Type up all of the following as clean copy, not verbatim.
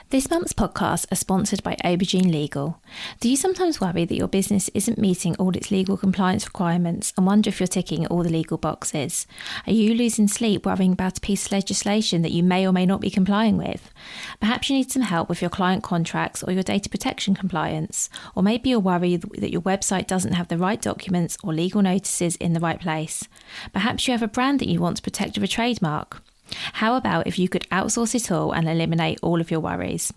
This month's podcasts are sponsored by Aubergine Legal. Do you sometimes worry that your business isn't meeting all its legal compliance requirements and wonder if you're ticking all the legal boxes? Are you losing sleep worrying about a piece of legislation that you may or may not be complying with? Perhaps you need some help with your client contracts or your data protection compliance. Or maybe you're worried that your website doesn't have the right documents or legal notices in the right place. Perhaps you have a brand that you want to protect with a trademark. How about if you could outsource it all and eliminate all of your worries?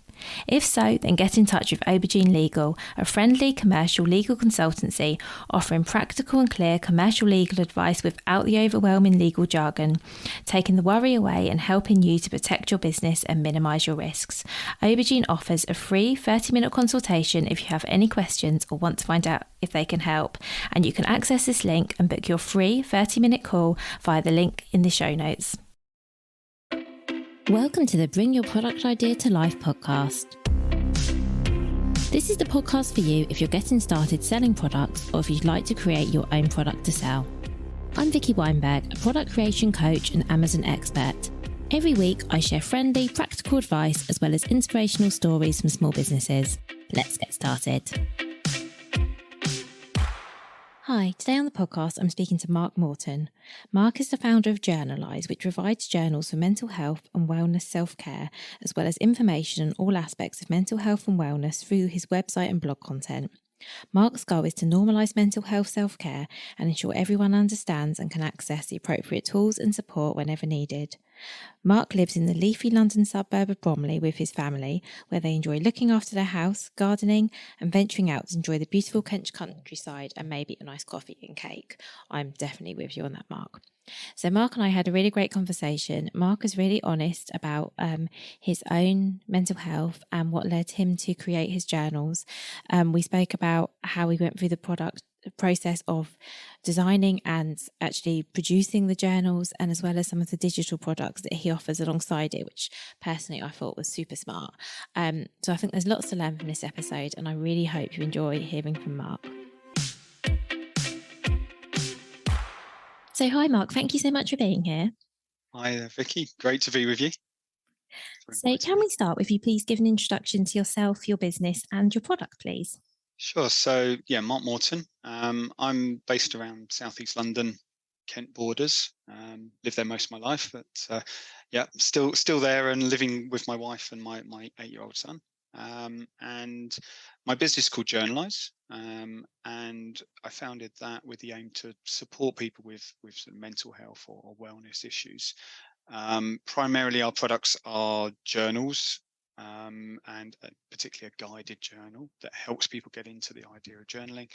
If so, then get in touch with Aubergine Legal, a friendly commercial legal consultancy offering practical and clear commercial legal advice without the overwhelming legal jargon, taking the worry away and helping you to protect your business and minimise your risks. Aubergine offers a free 30-minute consultation if you have any questions or want to find out if they can help, and you can access this link and book your free 30-minute call via the link in the show notes. Welcome to the Bring Your Product Idea to Life podcast. This is the podcast for you if you're getting started selling products or if you'd like to create your own product to sell. I'm Vicky Weinberg, a product creation coach and Amazon expert. Every week I share friendly, practical advice as well as inspirational stories from small businesses. Let's get started. Hi, today on the podcast I'm speaking to Mark Morton. Mark is the founder of Journalise, which provides journals for mental health and wellness self-care, as well as information on all aspects of mental health and wellness through his website and blog content. Mark's goal is to normalise mental health self-care and ensure everyone understands and can access the appropriate tools and support whenever needed. Mark lives in the leafy London suburb of Bromley with his family, where they enjoy looking after their house, gardening and venturing out to enjoy the beautiful Kent countryside and maybe a nice coffee and cake. I'm definitely with you on that, Mark. So Mark and I had a really great conversation. Mark was really honest about his own mental health and what led him to create his journals. We spoke about how he went through the process of designing and actually producing the journals, and as well as some of the digital products that he offers alongside it, which personally I thought was super smart. So I think there's lots to learn from this episode, and I really hope you enjoy hearing from Mark. So hi Mark, thank you so much for being here. Hi there, Vicky. Great to be with you. So can we start with you please give an introduction to yourself, your business and your product, please? Sure. So Mark Morton. I'm based around Southeast London, Kent borders. Lived there most of my life, but still there and living with my wife and my 8-year-old son. And my business is called Journalise, and I founded that with the aim to support people with sort of mental health or wellness issues. Primarily, our products are journals. And particularly a guided journal that helps people get into the idea of journaling,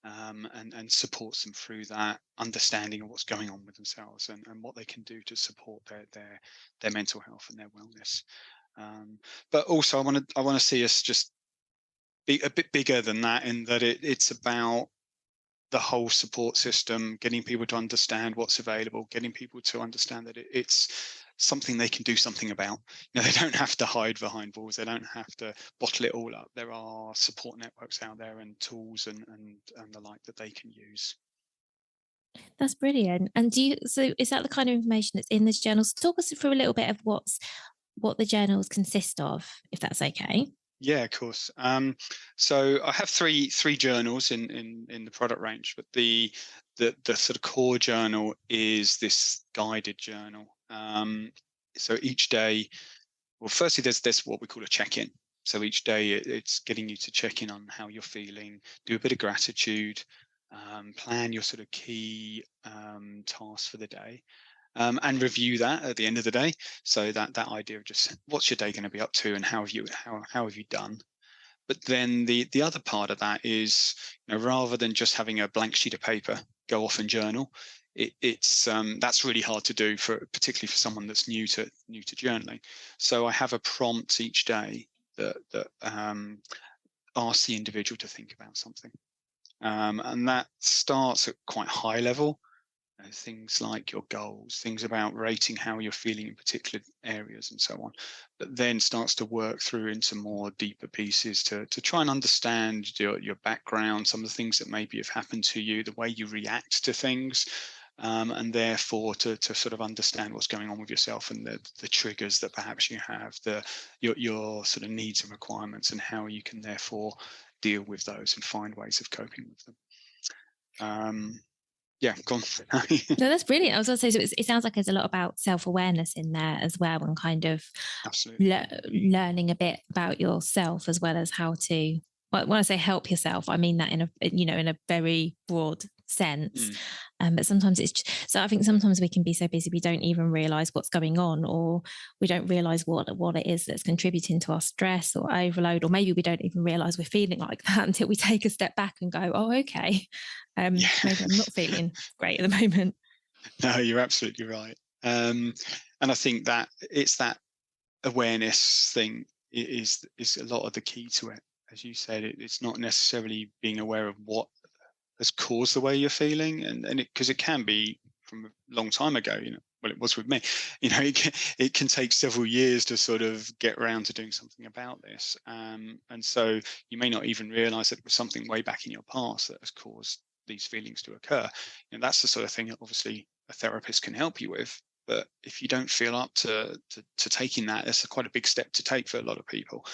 and supports them through that understanding of what's going on with themselves and what they can do to support their mental health and their wellness. But also, I want to see us just be a bit bigger than that, in that it's about the whole support system, getting people to understand what's available, getting people to understand that it's something they can do something about. They don't have to hide behind walls. They don't have to bottle it all up. There are support networks out there and tools and the like that they can use. That's brilliant. And so is that the kind of information that's in this journals? Talk us through a little bit of what the journals consist of, if that's okay. Yeah, of course. So I have three journals in the product range, but the sort of core journal is this guided journal. So each day, well, firstly, there's what we call a check-in. So each day it's getting you to check in on how you're feeling, do a bit of gratitude, plan your sort of key tasks for the day. And review that at the end of the day. So that idea of just what's your day going to be up to and how have you done. But then the other part of that is, rather than just having a blank sheet of paper, go off and journal. It's that's really hard to do, particularly for someone that's new to journaling. So I have a prompt each day that asks the individual to think about something, and that starts at quite high level. Things like your goals, things about rating how you're feeling in particular areas and so on, but then starts to work through into more deeper pieces to try and understand your background, some of the things that maybe have happened to you, the way you react to things, and therefore to sort of understand what's going on with yourself and the triggers that perhaps you have, your sort of needs and requirements, and how you can therefore deal with those and find ways of coping with them. Yeah, go on. No, that's brilliant. I was going to say, so it sounds like there's a lot about self-awareness in there as well, and kind of Absolutely. learning a bit about yourself, as well as how to, well, when I say help yourself, I mean that in a very broad sense. But sometimes so I think sometimes we can be so busy we don't even realize what's going on, or we don't realize what it is that's contributing to our stress or overload, or maybe we don't even realize we're feeling like that until we take a step back and go, oh, okay, Yeah. maybe I'm not feeling great at the moment. No, you're absolutely right. And I think that it's that awareness thing is a lot of the key to it. As you said, it's not necessarily being aware of what has caused the way you're feeling, and because it can be from a long time ago. Well, it was with me. It can take several years to sort of get around to doing something about this, and so you may not even realise that it was something way back in your past that has caused these feelings to occur. That's the sort of thing that obviously a therapist can help you with. But if you don't feel up to taking that, it's quite a big step to take for a lot of people.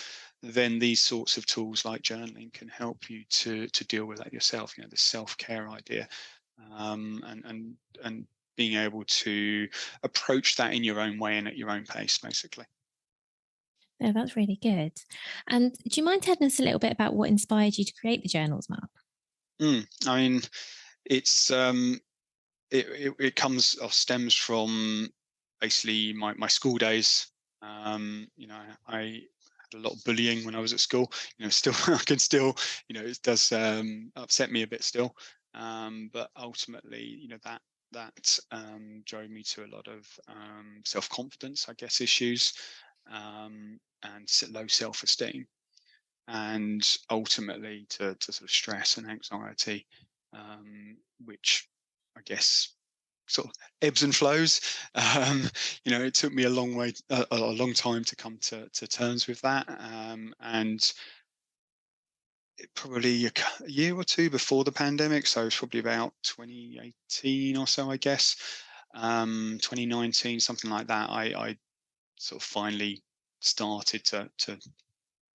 Then these sorts of tools like journaling can help you to deal with that yourself. The self-care idea, and being able to approach that in your own way and at your own pace, basically. Yeah, that's really good. And do you mind telling us a little bit about what inspired you to create the journals, Mark? I mean, it's it comes or stems from basically my school days. I had a lot of bullying when I was at school. Still I can still, it does upset me a bit still. But ultimately, that drove me to a lot of self-confidence, I guess, issues, and low self-esteem, and ultimately to sort of stress and anxiety, which I guess sort of ebbs and flows. It took me a long time to come to terms with that, and probably a year or two before the pandemic, so it's probably about 2018 or so, I guess, 2019, something like that. I sort of finally started to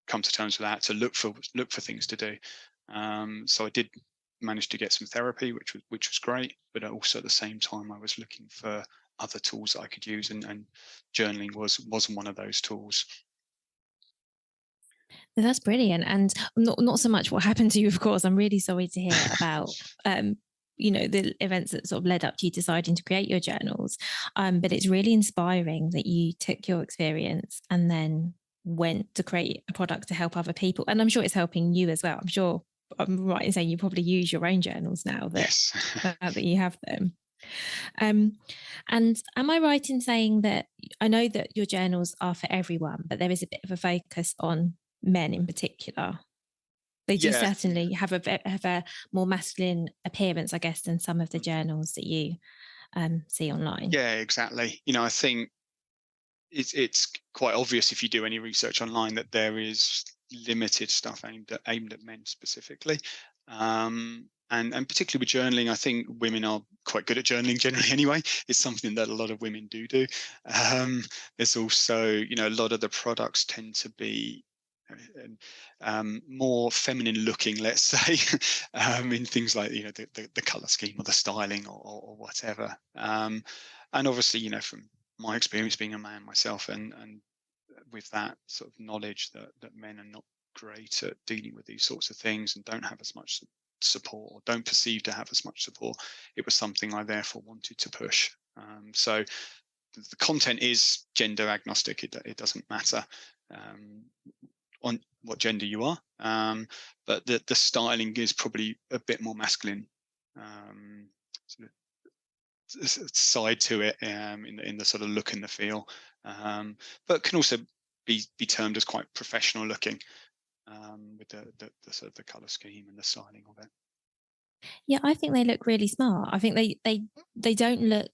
come to terms with that, to look for things to do. So I did manage to get some therapy, which was great, but also at the same time I was looking for other tools that I could use, and journaling wasn't one of those tools. That's brilliant. And not so much what happened to you, of course. I'm really sorry to hear about the events that sort of led up to you deciding to create your journals. But it's really inspiring that you took your experience and then went to create a product to help other people. And I'm sure it's helping you as well. I'm sure I'm right in saying you probably use your own journals now Yes. that you have them. And am I right in saying that I know that your journals are for everyone, but there is a bit of a focus on men in particular? They do Yeah. certainly have a more masculine appearance, I guess, than some of the journals that you see online. Yeah, exactly. I think it's quite obvious if you do any research online that there is limited stuff aimed at men specifically. And particularly with journaling, I think women are quite good at journaling generally anyway. It's something that a lot of women do. There's also, a lot of the products tend to be more feminine looking, let's say, in things like, the color scheme or the styling, or whatever. And obviously, from my experience being a man myself, and with that sort of knowledge that men are not great at dealing with these sorts of things and don't have as much support, or don't perceive to have as much support, it was something I therefore wanted to push. So the content is gender agnostic. It doesn't matter on what gender you are, but the styling is probably a bit more masculine sort of side to it, in the sort of look and the feel, but can also be termed as quite professional looking, with the sort of the color scheme and the styling of it. Yeah, I think they look really smart. I think they don't look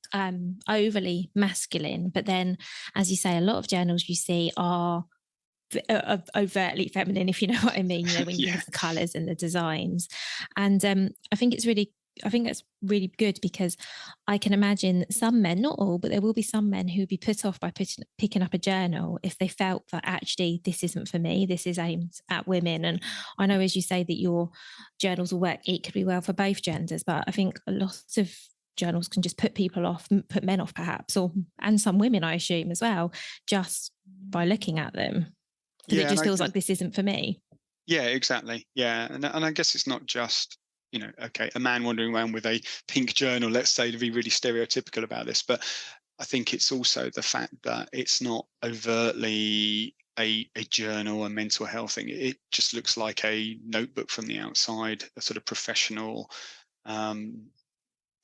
overly masculine, but then, as you say, a lot of journals you see are overtly feminine, if you know what I mean. When you think Yeah. of the colours and the designs, and I think it's really I think that's really good, because I can imagine some men, not all, but there will be some men who would be put off by picking up a journal if they felt that actually this isn't for me, this is aimed at women. And I know, as you say, that your journals will work equally well for both genders, but I think a lot of journals can just put people off, put men off perhaps, and some women, I assume, as well, just by looking at them, because it Yeah, and just I feels guess, like this isn't for me. yeah, exactly. Yeah, and I guess it's not just, okay, a man wandering around with a pink journal, let's say, to be really stereotypical about this, but I think it's also the fact that it's not overtly a journal, a mental health thing. It just looks like a notebook from the outside, a sort of professional, um,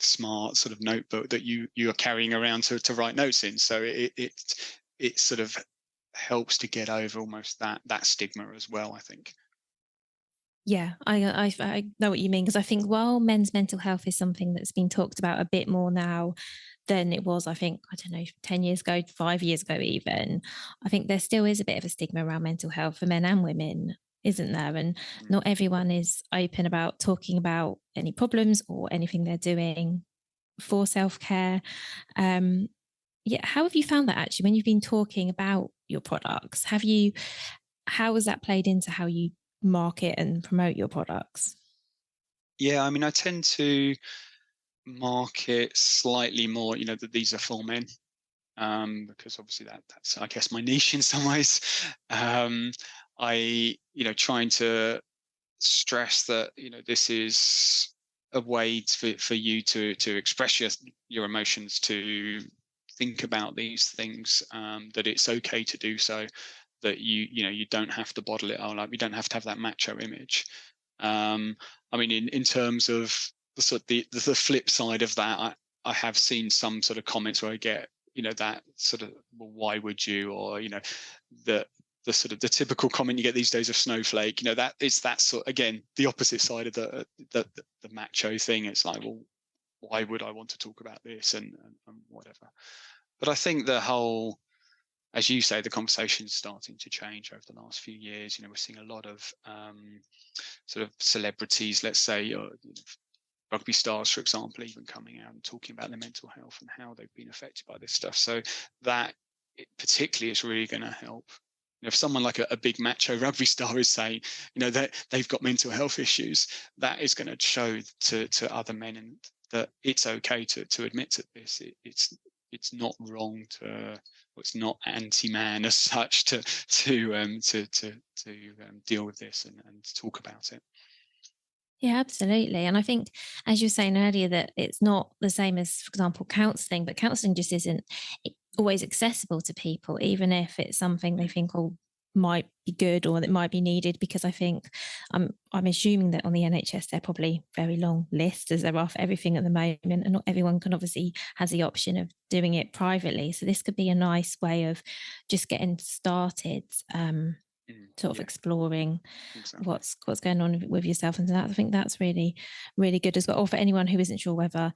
smart sort of notebook that you are carrying around to write notes in. So it sort of helps to get over almost that stigma as well, I think. Yeah, I know what you mean, because I think while men's mental health is something that's been talked about a bit more now than it was, I think, I don't know, 10 years ago, 5 years ago, even, I think there still is a bit of a stigma around mental health for men and women, isn't there? And Mm. not everyone is open about talking about any problems or anything they're doing for self care. Um, yeah, how have you found that actually when you've been talking about your products? How has that played into how you market and promote your products? Yeah, I mean, I tend to market slightly more, that these are for men, because obviously that's, I guess, my niche in some ways. Um, trying to stress that, this is a way for you to express your emotions, to think about these things, that it's okay to do so, that you don't have to bottle it. Or like, we don't have to have that macho image. um I mean, in terms of the sort of the flip side of that, I have seen some sort of comments where I get, that sort of, well, why would you, or the the sort of the typical comment you get these days of snowflake, that it's that sort, again, the opposite side of the macho thing. It's like, well, why would I want to talk about this, and whatever. But I think the whole, as you say, the conversation is starting to change over the last few years. We're seeing a lot of sort of celebrities, let's say, or rugby stars, for example, even coming out and talking about their mental health and how they've been affected by this stuff. So that particularly is really going to help. If someone like a big macho rugby star is saying, that they've got mental health issues, that is going to show to other men, and that it's okay to admit to this. It's not wrong to, well, it's not anti-man as such to deal with this and talk about it. Yeah, absolutely. And I think, as you were saying earlier, that it's not the same as, for example, counselling, but counselling just isn't always accessible to people, even if it's something they think, oh, might be good or that might be needed. Because I think I'm assuming that on the NHS they're probably very long lists, as there are for everything at the moment, and not everyone can obviously has the option of doing it privately. So this could be a nice way of just getting started. Sort of Yeah, exploring exactly. what's going on with yourself, and that I think that's really really good as well. Or for anyone who isn't sure whether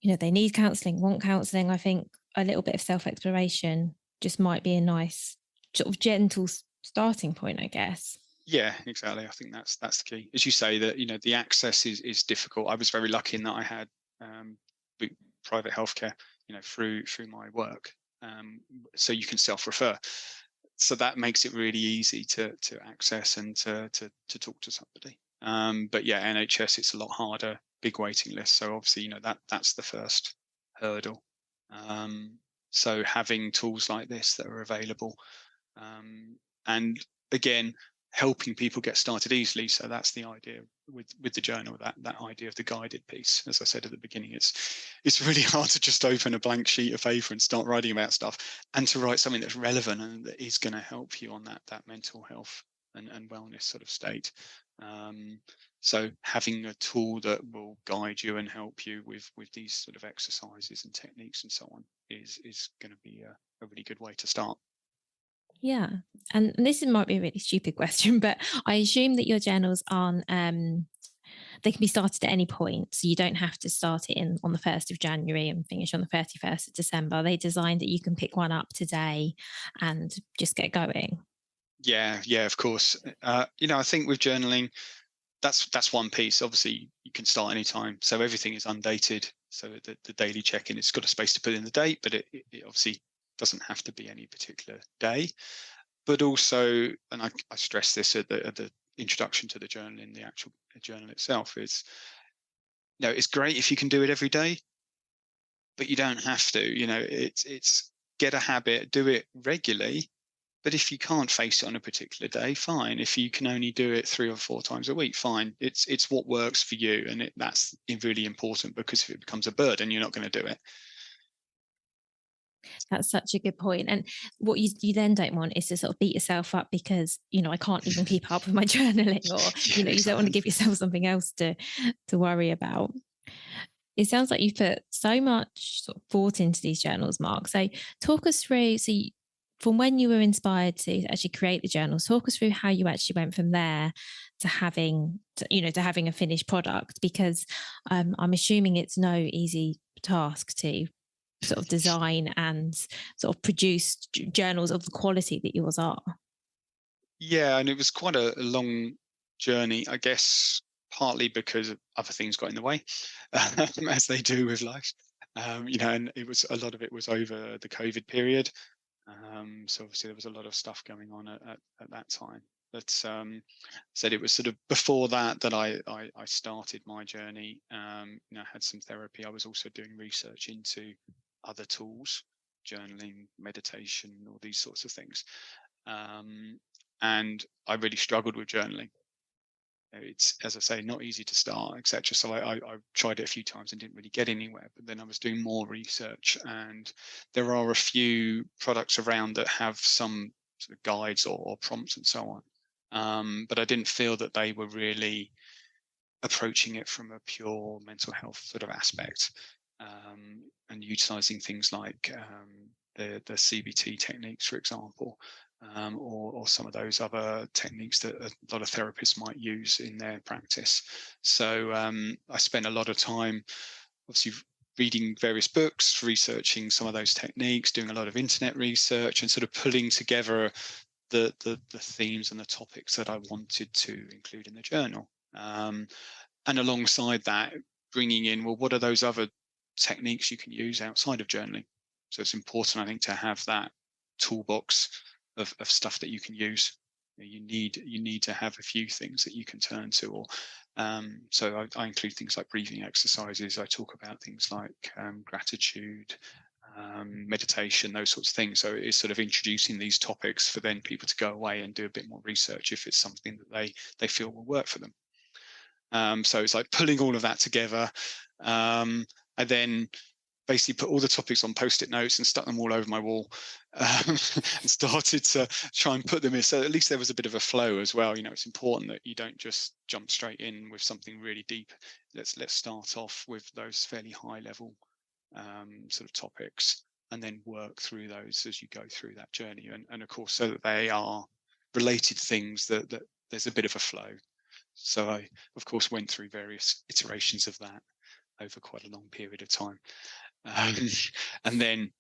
they need counselling, want counselling, I think a little bit of self exploration just might be a nice sort of gentle starting point, I guess. Yeah, exactly. I think that's the key. As you say, that the access is difficult. I was very lucky in that I had private healthcare, through my work, so you can self-refer. So that makes it really easy to access and to talk to somebody. But yeah, NHS, it's a lot harder, big waiting list. So obviously, that's the first hurdle. So having tools like this that are available, and again, helping people get started easily. So that's the idea with the journal, that idea of the guided piece. As I said at the beginning, it's really hard to just open a blank sheet of paper and start writing about stuff, and to write something that's relevant and that is going to help you on that mental health and wellness sort of state. So having a tool that will guide you and help you with these sort of exercises and techniques and so on is going to be a really good way to start. Yeah, and this might be a really stupid question, but I assume that your journals aren't they can be started at any point, so you don't have to start it in on the 1st of January and finish on the 31st of December. Are they designed that you can pick one up today and just get going? Yeah, of course. I think with journaling, that's one piece. Obviously, you can start anytime, so everything is undated. So the daily check-in, it's got a space to put in the date, but it obviously doesn't have to be any particular day. But also, and I stress this at the introduction to the journal, in the actual journal itself, is, it's great if you can do it every day, but you don't have to. It's get a habit, do it regularly. But if you can't face it on a particular day, fine. If you can only do it 3 or 4 times a week, fine. It's what works for you, and that's really important, because if it becomes a burden, you're not going to do it. That's such a good point. And what you then don't want is to sort of beat yourself up because, I can't even keep up with my journaling, or, Yeah, you don't want to exactly. give yourself something else to worry about. It sounds like you've put so much sort of thought into these journals, Mark. So talk us through, from when you were inspired to actually create the journals, talk us through how you actually went from there to having a finished product, because I'm assuming it's no easy task to sort of design and sort of produce journals of the quality that yours are. Yeah, and it was quite a long journey, I guess, partly because other things got in the way, as they do with life. And a lot of it was over the COVID period. So obviously there was a lot of stuff going on at that time. But said it was sort of before that I started my journey. I had some therapy. I was also doing research into other tools, journaling, meditation, all these sorts of things. And I really struggled with journaling. It's, as I say, not easy to start, etc. So I tried it a few times and didn't really get anywhere. But then I was doing more research, and there are a few products around that have some sort of guides or prompts and so on. But I didn't feel that they were really approaching it from a pure mental health sort of aspect, and utilizing things like the CBT techniques, for example, or some of those other techniques that a lot of therapists might use in their practice. So I spent a lot of time, obviously, reading various books, researching some of those techniques, doing a lot of internet research, and sort of pulling together the themes and the topics that I wanted to include in the journal. And alongside that, bringing in, well, what are those other techniques you can use outside of journaling? So it's important, I think, to have that toolbox of stuff that you can use. You need to have a few things that you can turn to. Or so I include things like breathing exercises. I talk about things like gratitude, meditation, those sorts of things. So it's sort of introducing these topics for then people to go away and do a bit more research if it's something that they feel will work for them. So it's like pulling all of that together. And then basically put all the topics on post-it notes and stuck them all over my wall, and started to try and put them in. So at least there was a bit of a flow as well. It's important that you don't just jump straight in with something really deep. Let's start off with those fairly high level sort of topics, and then work through those as you go through that journey. And of course, so that they are related things, that there's a bit of a flow. So I, of course, went through various iterations of that over quite a long period of time. And then,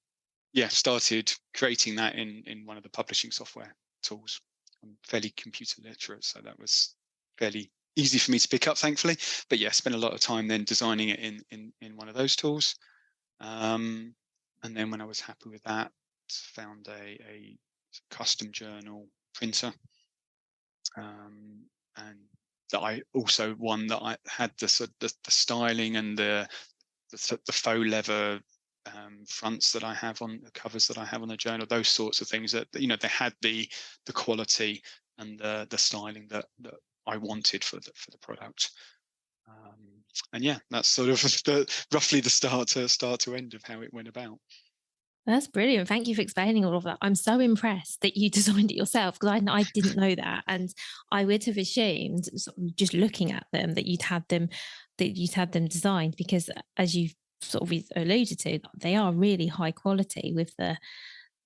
started creating that in one of the publishing software tools. I'm fairly computer literate, so that was fairly easy for me to pick up, thankfully. But spent a lot of time then designing it in one of those tools. And then when I was happy with that, found a custom journal printer, and that I also one that I had the styling and the faux leather fronts that I have on the covers that I have on the journal, those sorts of things that they had the quality and the styling that I wanted for the product. And that's sort of roughly the start to end of how it went about. That's brilliant. Thank you for explaining all of that. I'm so impressed that you designed it yourself, because I didn't know that, and I would have assumed, sort of just looking at them, that you'd had them designed, because as you've sort of alluded to, they are really high quality with the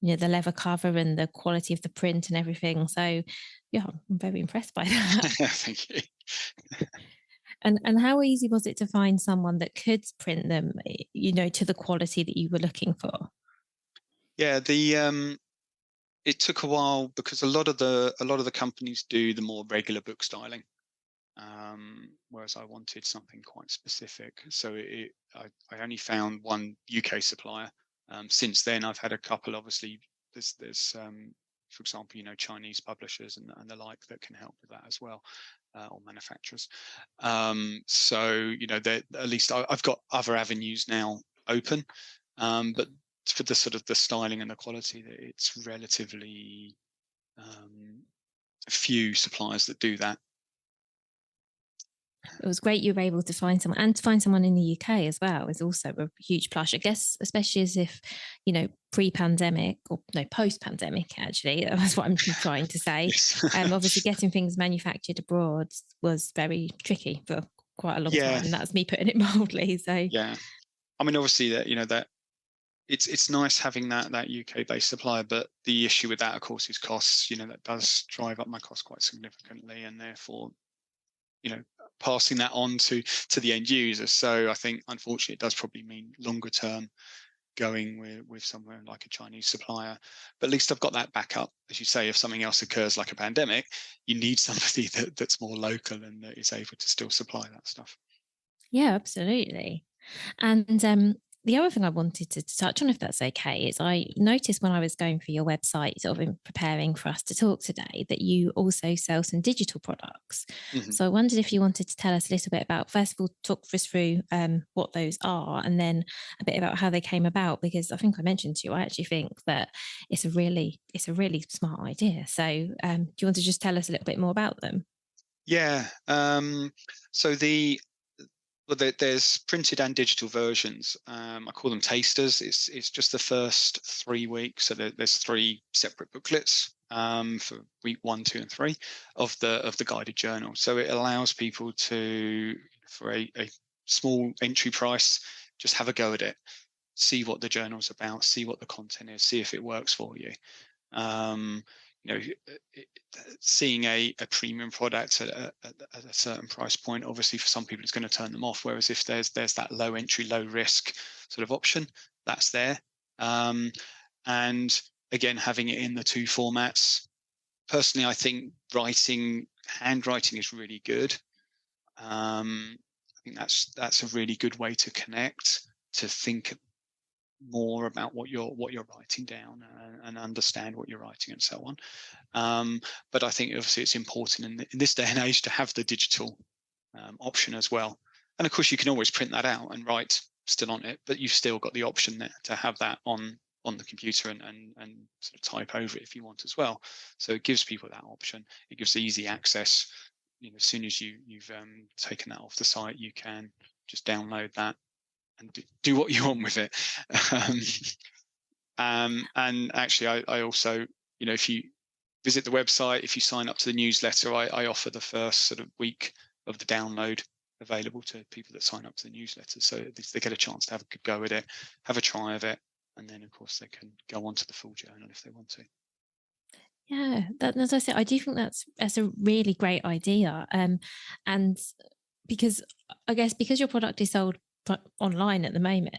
leather cover and the quality of the print and everything. So yeah, I'm very impressed by that. Thank you. And how easy was it to find someone that could print them, to the quality that you were looking for? Yeah, it took a while, because a lot of the companies do the more regular book styling. whereas I wanted something quite specific. So I only found one UK supplier. Since then, I've had a couple. Obviously, there's for example, Chinese publishers and the like that can help with that as well, or manufacturers. So at least I've got other avenues now open, but for the sort of the styling and the quality, it's relatively few suppliers that do that. It was great you were able to find someone, and to find someone in the UK as well is also a huge plus, I guess, especially as if, pre-pandemic, or no, post-pandemic, actually, that's what I'm trying to say. Yes. Obviously getting things manufactured abroad was very tricky for quite a long Yeah. time. And that's me putting it mildly. So Yeah. I mean, obviously that it's nice having that UK based supplier, but the issue with that, of course, is costs. That does drive up my costs quite significantly, and therefore, passing that on to the end user. So I think, unfortunately, it does probably mean longer term going with somewhere like a Chinese supplier. But at least I've got that backup. As you say, if something else occurs like a pandemic, you need somebody that's more local and that is able to still supply that stuff. yeah, absolutely. And the other thing I wanted to touch on, if that's okay, is I noticed when I was going through your website, sort of in preparing for us to talk today, that you also sell some digital products. Mm-hmm. So I wondered if you wanted to tell us a little bit about, first of all, talk us through what those are, and then a bit about how they came about, because I think I mentioned to you, I actually think that it's a really smart idea. So do you want to just tell us a little bit more about them? Yeah. So there's printed and digital versions. I call them tasters. It's just the first 3 weeks. So there's 3 separate booklets for week 1, 2, and 3 of the guided journal. So it allows people to, for a small entry price, just have a go at it, see what the journal's about, see what the content is, see if it works for you. You know, seeing a premium product at a certain price point, obviously for some people it's going to turn them off. Whereas if there's that low entry, low risk sort of option, that's there. And again, having it in the 2 formats. Personally, I think handwriting is really good. I think that's a really good way to connect, to think more about what you're writing down, and understand what you're writing and so on. But I think obviously it's important in this day and age to have the digital option as well. And of course you can always print that out and write still on it, but you've still got the option there to have that on the computer and sort of type over it if you want as well. So it gives people that option. It gives easy access. As soon as you've taken that off the site, you can just download that and do what you want with it. And actually, I also, if you visit the website, if you sign up to the newsletter, I offer the first sort of week of the download available to people that sign up to the newsletter. So they get a chance to have a good go at it, have a try of it, and then, of course, they can go on to the full journal if they want to. Yeah, as I said, I do think that's a really great idea. And because I guess because your product is sold online at the moment,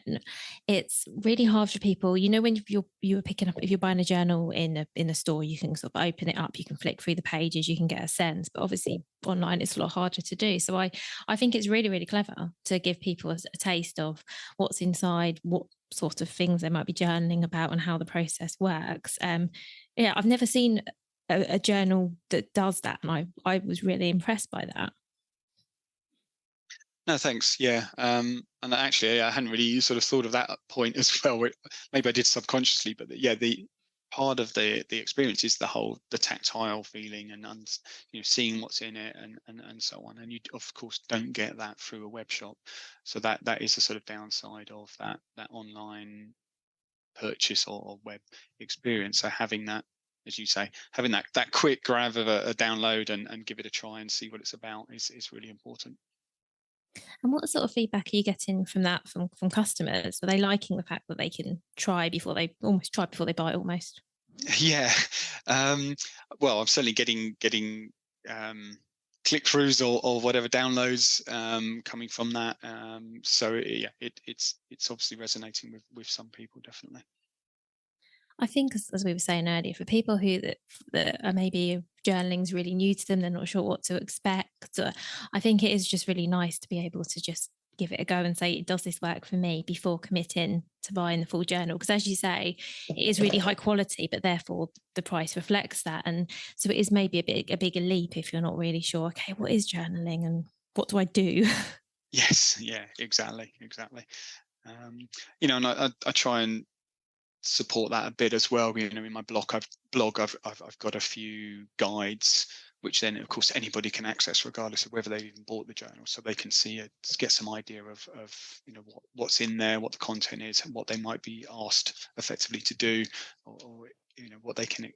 it's really hard for people. When you're picking up, if you're buying a journal in a store, you can sort of open it up, you can flick through the pages, you can get a sense. But obviously online, it's a lot harder to do. So I think it's really, really clever to give people a taste of what's inside, what sort of things they might be journaling about, and how the process works. Yeah, I've never seen a journal that does that, and I was really impressed by that. No, thanks. Yeah. And actually, I hadn't really sort of thought of that point as well. Maybe I did subconsciously, but yeah, the part of the experience is the tactile feeling and seeing what's in it and so on. And you of course don't get that through a web shop. So that is a sort of downside of that online purchase or web experience. So having that, as you say, having that quick grab of a download and give it a try and see what it's about is really important. And what sort of feedback are you getting from that from customers? Are they liking the fact that they can try before they buy almost? Yeah. Well, I'm certainly getting click-throughs or whatever downloads coming from that. So yeah, it's obviously resonating with some people, definitely. I think, as we were saying earlier, for people that are maybe journaling's really new to them, they're not sure what to expect. I think it is just really nice to be able to just give it a go and say, does this work for me before committing to buying the full journal? Because as you say, it is really high quality, but therefore the price reflects that. And so it is maybe a bigger leap if you're not really sure, okay, what is journaling and what do I do? Yes, yeah, exactly, exactly. And I try and support that a bit as well. In my I've got a few guides, which then of course anybody can access regardless of whether they've even bought the journal, so they can see it, get some idea of what's in there, what the content is, and what they might be asked effectively to do, or what they can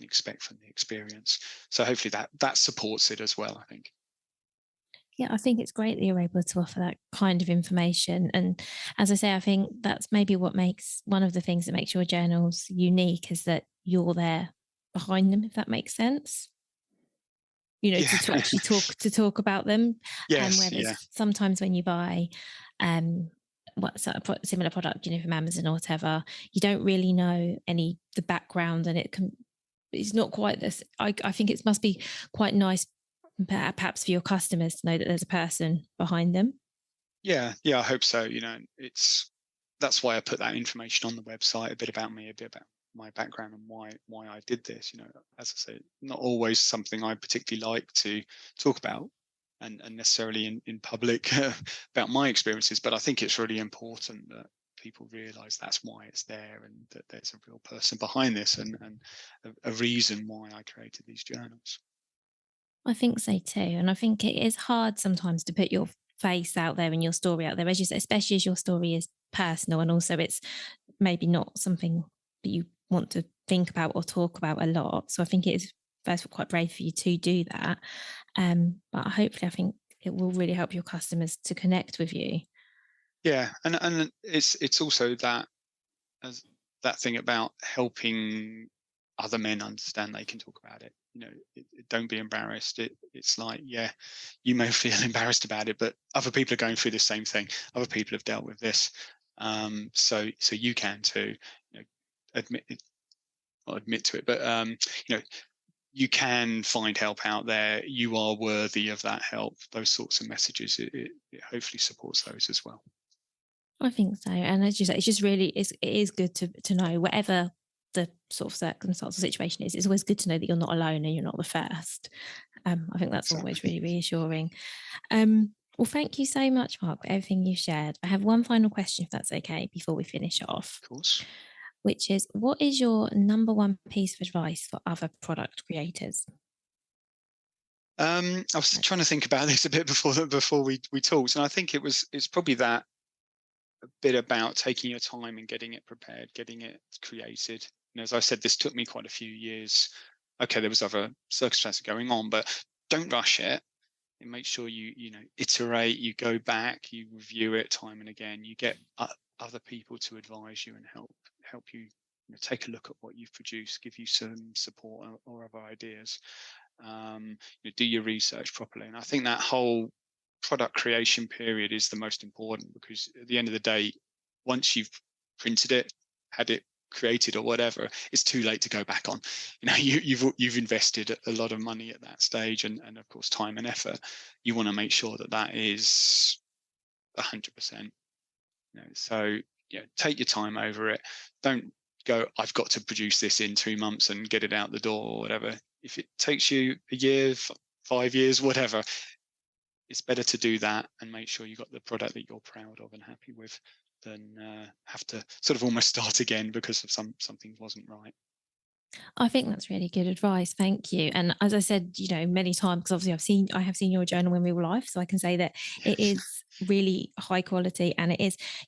expect from the experience. So hopefully that supports it as well, I think. Yeah, I think it's great that you're able to offer that kind of information. And as I say, I think that's maybe what makes one of the things that makes your journals unique is that you're there behind them, if that makes sense. Yeah. To actually talk about them. Yes, yeah. Whereas sometimes when you buy similar product, from Amazon or whatever, you don't really know the background, and it's not quite this. I think it must be quite nice perhaps for your customers to know that there's a person behind them. Yeah, I hope so. That's why I put that information on the website, a bit about me, a bit about my background and why I did this. As I say, not always something I particularly like to talk about and necessarily in public about my experiences, but I think it's really important that people realize that's why it's there, and that there's a real person behind this, and a reason why I created these journals. I think so too. And I think it is hard sometimes to put your face out there and your story out there, as you say, especially as your story is personal and also it's maybe not something that you want to think about or talk about a lot. So I think it is, first of all, quite brave for you to do that. But hopefully, I think it will really help your customers to connect with you. Yeah, and it's also as that thing about helping other men understand they can talk about it. Don't be embarrassed. It's like, yeah, you may feel embarrassed about it, but other people are going through the same thing. Other people have dealt with this, so you can too. Admit it, not admit to it, but you can find help out there. You are worthy of that help. Those sorts of messages. It hopefully supports those as well. I think so. And as you say, it is good to know whatever the sort of circumstance or situation is, it's always good to know that you're not alone and you're not the first. I think that's Exactly. always really reassuring. Well, thank you so much, Mark, for everything you shared. I have one final question, if that's okay, before we finish off, Of course. which is, what is your number one piece of advice for other product creators? I was trying to think about this a bit before we talked, and I think it's probably that a bit about taking your time and getting it prepared, getting it created. As I said, this took me quite a few years. Okay, there was other circumstances going on, but don't rush it. And make sure you iterate, you go back, you review it time and again. You get other people to advise you and help you, take a look at what you've produced, give you some support or other ideas. Do your research properly, and I think that whole product creation period is the most important, because at the end of the day, once you've printed it, had it created or whatever, it's too late to go back on. You've invested a lot of money at that stage, and of course time and effort. You want to make sure that is 100%. So take your time over it. Don't go, I've got to produce this in 2 months and get it out the door or whatever. If it takes you a year, 5 years, whatever, it's better to do that and make sure you got the product that you're proud of and happy with, than have to sort of almost start again because of something wasn't right. I think that's really good advice. Thank you. And as I said, many times, because obviously I have seen your journal in real life, so I can say that it Yes. is really high quality, and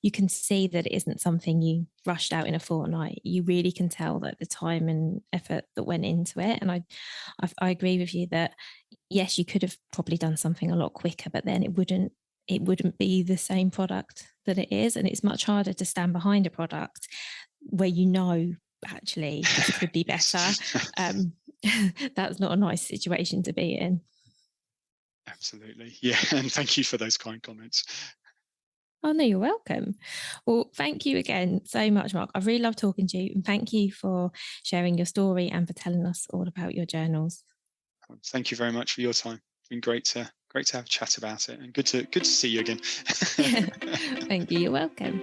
you can see that it isn't something you rushed out in a fortnight. You really can tell that the time and effort that went into it. And I agree with you that yes, you could have probably done something a lot quicker, but then it wouldn't be the same product that it is. And it's much harder to stand behind a product where actually this could be better. That's not a nice situation to be in. Absolutely. Yeah. And thank you for those kind comments. Oh, no, you're welcome. Well, thank you again so much, Mark. I really love talking to you, and thank you for sharing your story and for telling us all about your journals. Thank you very much for your time. It's been great to have a chat about it, and good to see you again. Thank you. You're welcome.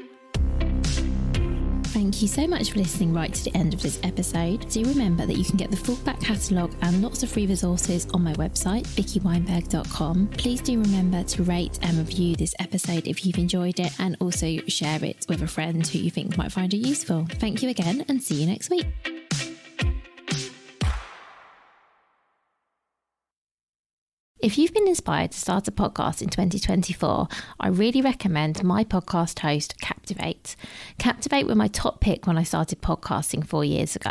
Thank you so much for listening right to the end of this episode. Do remember that you can get the full back catalogue and lots of free resources on my website, vickyweinberg.com. Please do remember to rate and review this episode if you've enjoyed it, and also share it with a friend who you think might find it useful. Thank you again, and see you next week. If you've been inspired to start a podcast in 2024, I really recommend my podcast host, Captivate. Captivate were my top pick when I started podcasting 4 years ago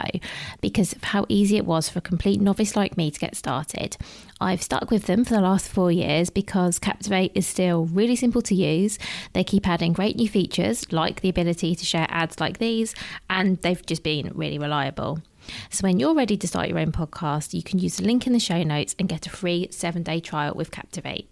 because of how easy it was for a complete novice like me to get started. I've stuck with them for the last 4 years because Captivate is still really simple to use. They keep adding great new features like the ability to share ads like these, and they've just been really reliable. So when you're ready to start your own podcast, you can use the link in the show notes and get a free 7-day trial with Captivate.